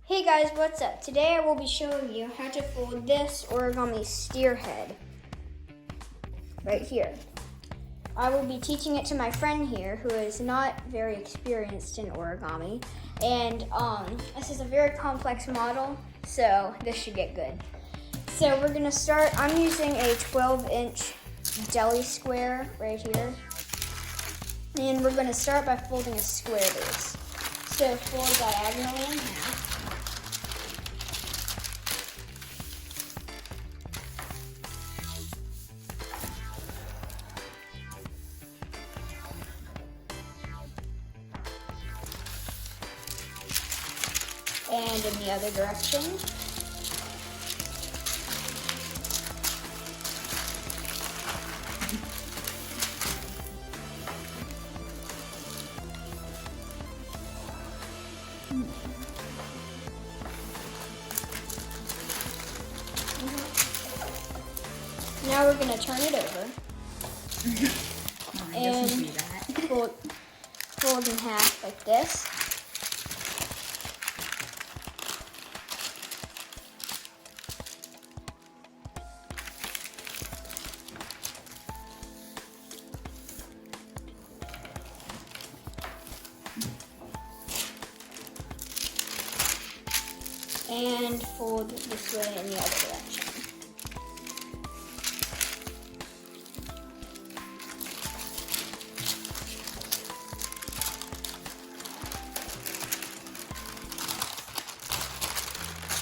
Hey guys, what's up? Today I will be showing you how to fold this origami steer head right here. I will be teaching it to my friend here who is not very experienced in origami, and this is a very complex model, so this should get good. So we're gonna start. I'm using a 12-inch deli square right here, and we're gonna start by folding a square base. So fold diagonally in half. And in the other direction. Now we're going to turn it over. And fold in half like this. And fold this way in the other direction.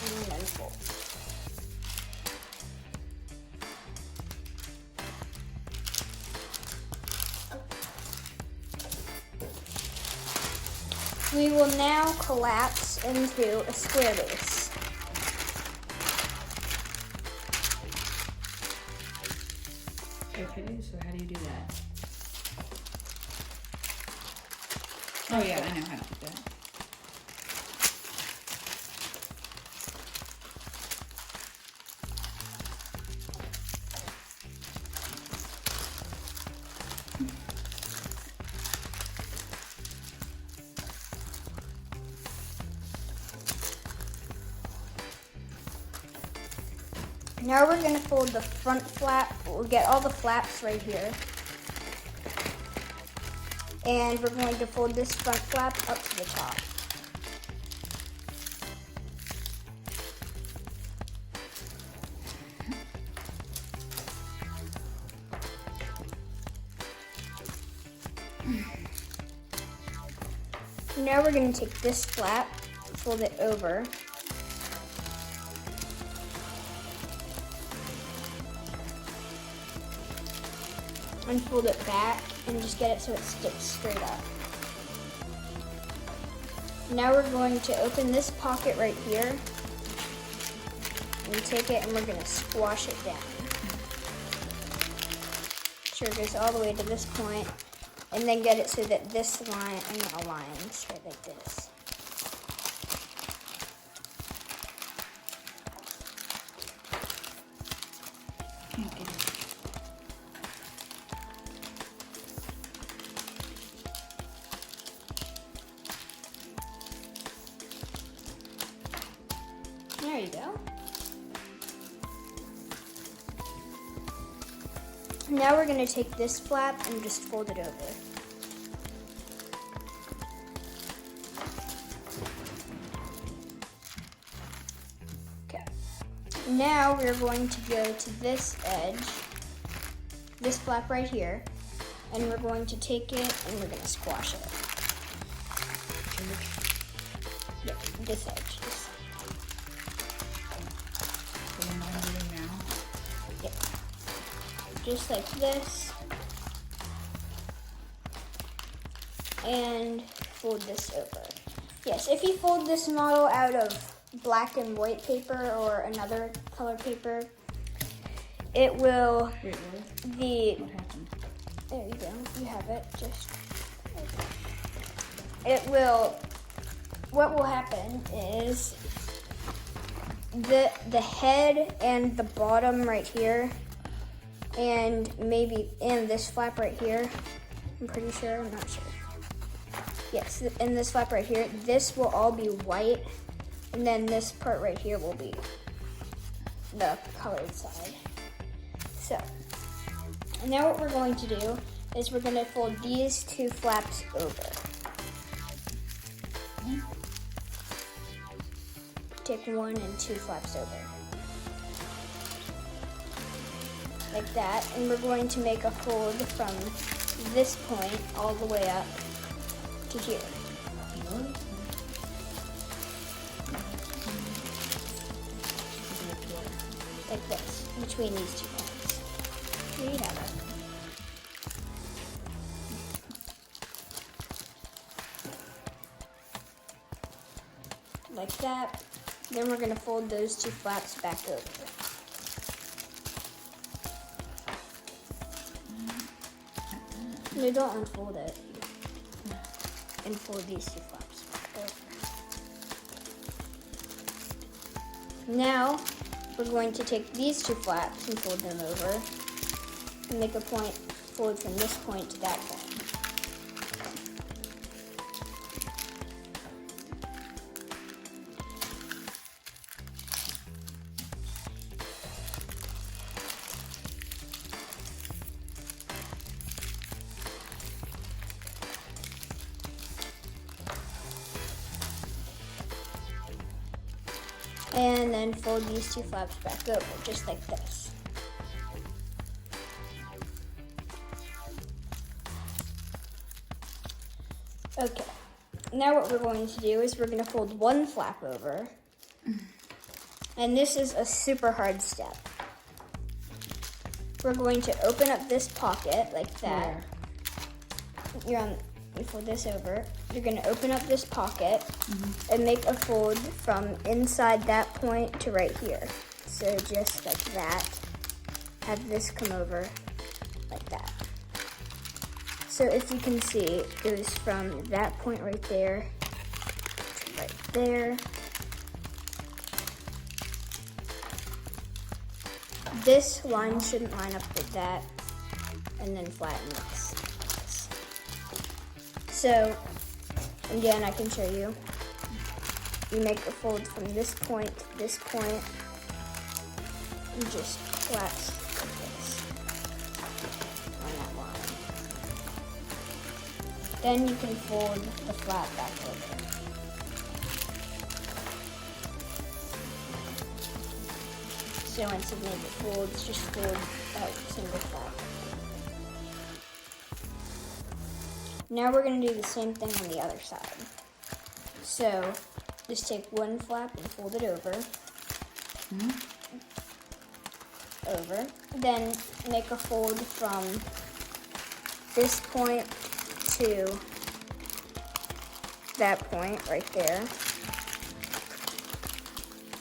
And then fold. We will now collapse into a square base. Okay, so how do you do that? Oh yeah, I know how to do that. Now we're going to fold the front flap. We'll get all the flaps right here. And we're going to fold this front flap up to the top. Now we're going to take this flap, fold it over. And fold it back and just get it so it sticks straight up. Now we're going to open this pocket right here and take it and we're going to squash it down. Sure, it goes all the way to this point, and then get it so that this line aligns right like this. There you go. Now we're going to take this flap and just fold it over. Okay. Now we're going to go to this edge, this flap right here, and we're going to take it and we're going to squash it. Yeah, this edge. Just like this, and fold this over. Yes, if you fold this model out of black and white paper or another color paper, it will, Wait, what happened? There you go, you have it, it will, what will happen is the head and the bottom right here, and this flap right here, I'm pretty sure, I'm not sure. Yes, and this flap right here, this will all be white, And then this part right here will be the colored side. So, and now what we're going to do is we're going to fold these two flaps over. Take 1 and 2 flaps over. Like that. And we're going to make a fold from this point all the way up to here. Like this, between these 2 points. Here you have it. Like that. Then we're going to fold those 2 flaps back over. No, don't unfold it. And fold these 2 flaps back over. Now, we're going to take these 2 flaps and fold them over and make a point, fold from this point to that point. And then fold these 2 flaps back over, just like this. Okay, now what we're going to do is we're going to fold 1 flap over. And this is a super hard step. We're going to open up this pocket like that. You fold this over. You're going to open up this pocket and make a fold from inside that point to right here. So just like that. Have this come over like that. So if you can see, it goes from that point right there to right there. This line shouldn't line up with that, and then flatten this. So, again, I can show you. You make a fold from this point to this point, and just flaps like this on that line. Then you can fold the flap back over. So once you've made the folds, just fold out single flap. Now we're going to do the same thing on the other side. So just take 1 flap and fold it over. Over. Then make a fold from this point to that point right there.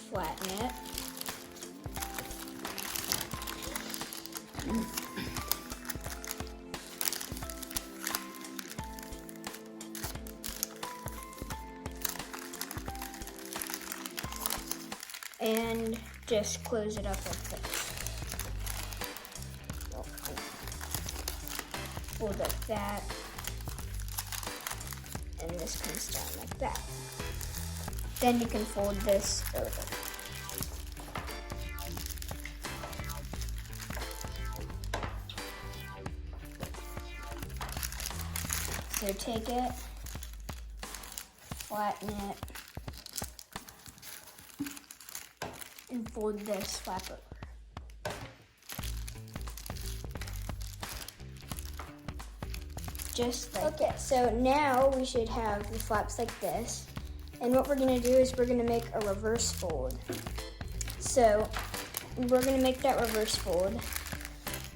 Flatten it. And just close it up like this. Fold like that. And this comes down like that. Then you can fold this over. So take it, flatten it, and fold this flap over. Just like okay, so now we should have the flaps like this. And what we're gonna do is we're gonna make a reverse fold. So we're gonna make that reverse fold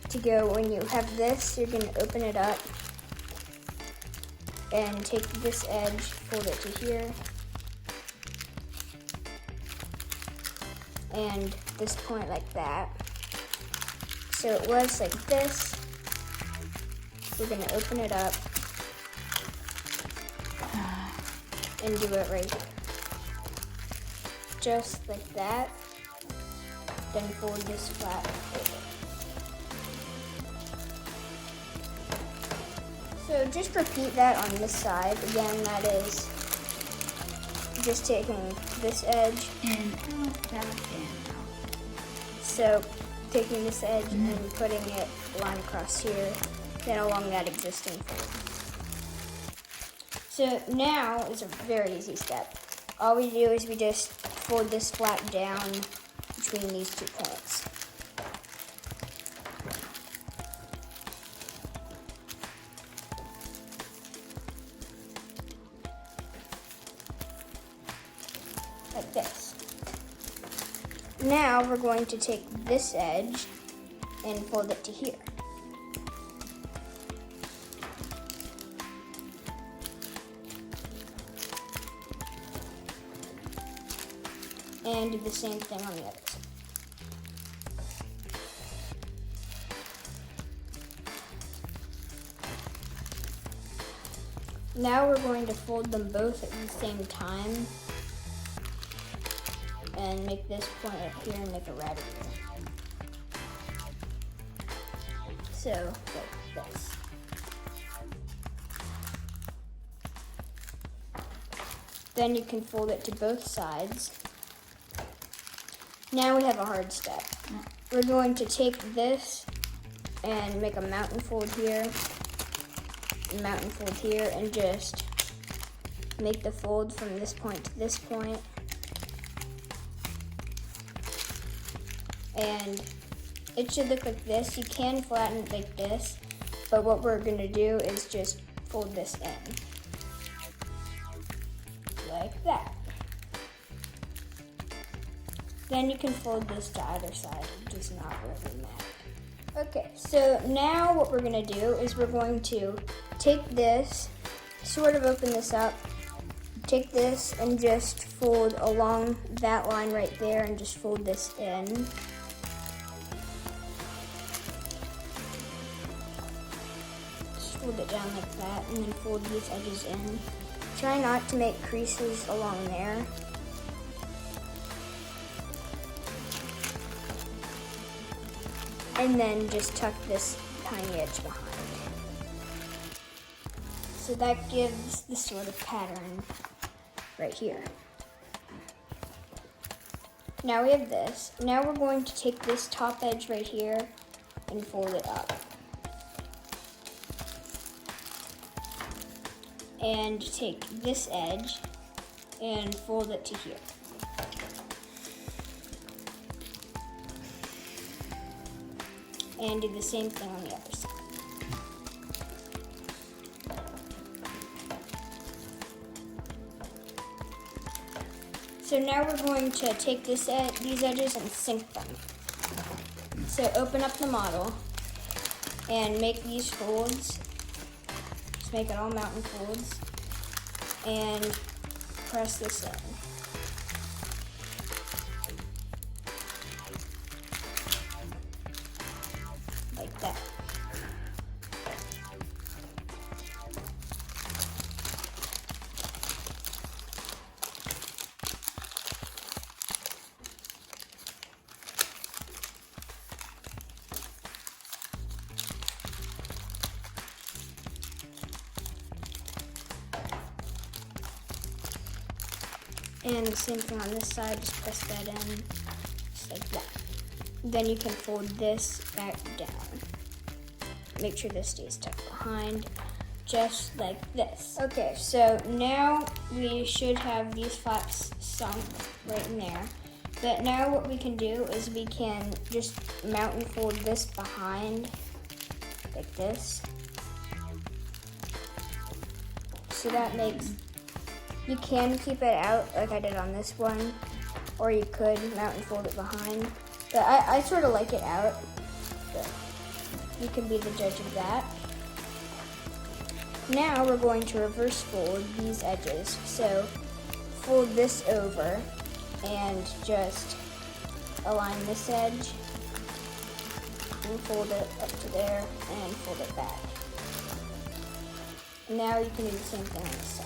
to go when you have this, you're gonna open it up and take this edge, fold it to here. And this point like that. So it was like this. We're gonna open it up and do it right here. Just like that. Then fold this flap over. So just repeat that on this side. Again, that is just taking this edge. And out, back, and out. So taking this edge and putting it line across here, then along that existing fold. So now is a very easy step. All we do is we just fold this flap down between these 2 points. Like this. Now we're going to take this edge and fold it to here. And do the same thing on the other side. Now we're going to fold them both at the same time and make this point up here and make a rabbit ear. So, like this. Then you can fold it to both sides. Now we have a hard step. We're going to take this and make a mountain fold here, mountain fold here, and just make the fold from this point to this point. And it should look like this. You can flatten it like this, but what we're gonna do is just fold this in. Like that. Then you can fold this to either side. It does not really matter. Okay, so now what we're gonna do is we're going to take this, sort of open this up, take this and just fold along that line right there and just fold this in. Just fold it down like that and then fold these edges in. Try not to make creases along there. And then just tuck this tiny edge behind. So that gives the sort of pattern right here. Now we have this. Now we're going to take this top edge right here and fold it up. And take this edge and fold it to here. And do the same thing on the other side. So now we're going to take these edges and sink them. So open up the model and make these folds. Just make it all mountain folds. And press this in. Like that. And the same thing on this side, just press that in, just like that. Then you can fold this back down. Make sure this stays tucked behind, just like this. Okay, so now we should have these flaps sunk right in there. But now what we can do is we can just mountain fold this behind, like this. So that makes, you can keep it out like I did on this one, or you could mountain fold it behind. But I sort of like it out, but you can be the judge of that. Now we're going to reverse fold these edges. So fold this over and just align this edge and fold it up to there and fold it back. Now you can do the same thing on this side.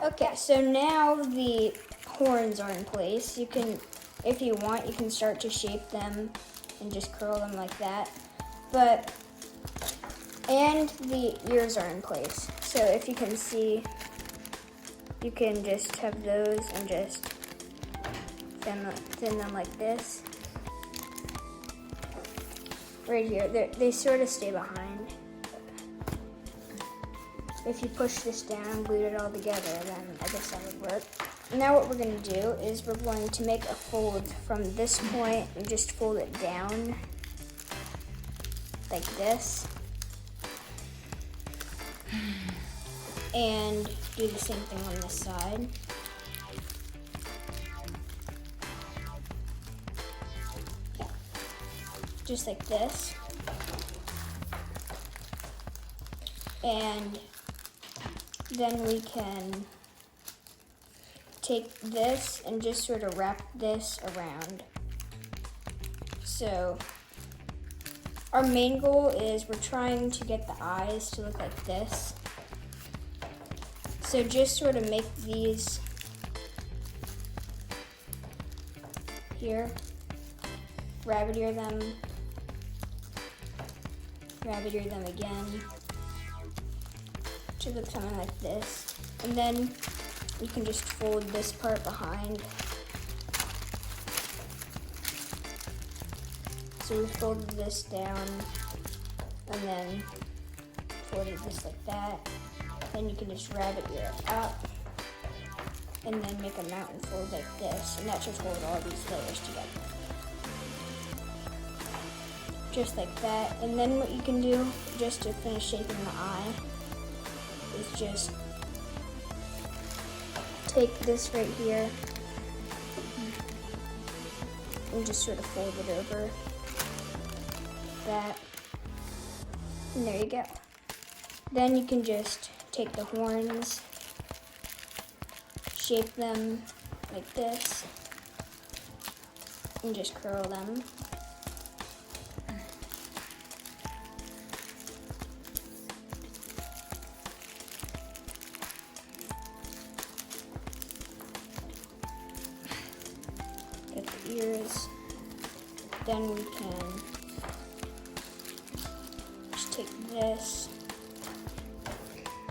Okay, so now the horns are in place. You can, if you want, you can start to shape them and just curl them like that. But And the ears are in place. So if you can see, you can just have those and just thin them like this. Right here, they sort of stay behind. If you push this down and glue it all together, then I guess that would work. Now what we're going to do is we're going to make a fold from this point and just fold it down like this. And do the same thing on this side. Just like this. And then we can take this and just sort of wrap this around. So our main goal is we're trying to get the eyes to look like this. So just sort of make these here, rabbit ear them again, to look something like this. And then you can just fold this part behind. So we folded this down and then folded this like that. Then you can just rabbit ear it up and then make a mountain fold like this, and that should hold all these layers together. Just like that. And then what you can do, just to finish shaping the eye, is just take this right here and just sort of fold it over that. And there you go. Then you can just take the horns, shape them like this, and just curl them. Get the ears. Then we can just take this,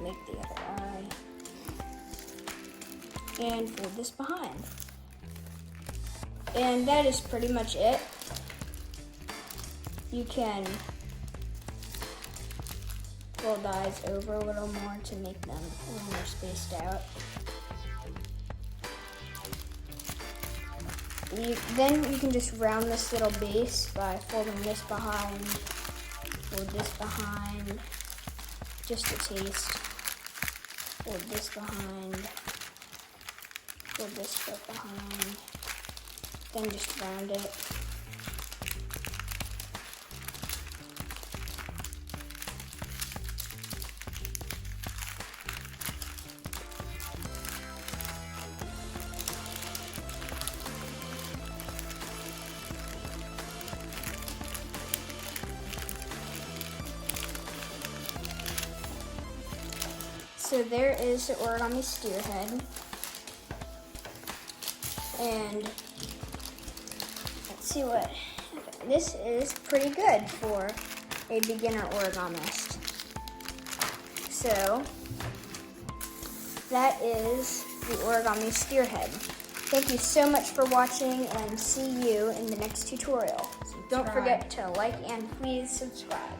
make the other eye, and fold this behind. And that is pretty much it. You can fold the eyes over a little more to make them a little more spaced out. Then you can just round this little base by folding this behind, fold this behind, just a taste. Fold this behind, fold this foot behind, then just round it. So there is the origami steer head. And let's see what, this is pretty good for a beginner origamist. So that is the origami steer head. Thank you so much for watching, and see you in the next tutorial. So don't forget to like and please subscribe.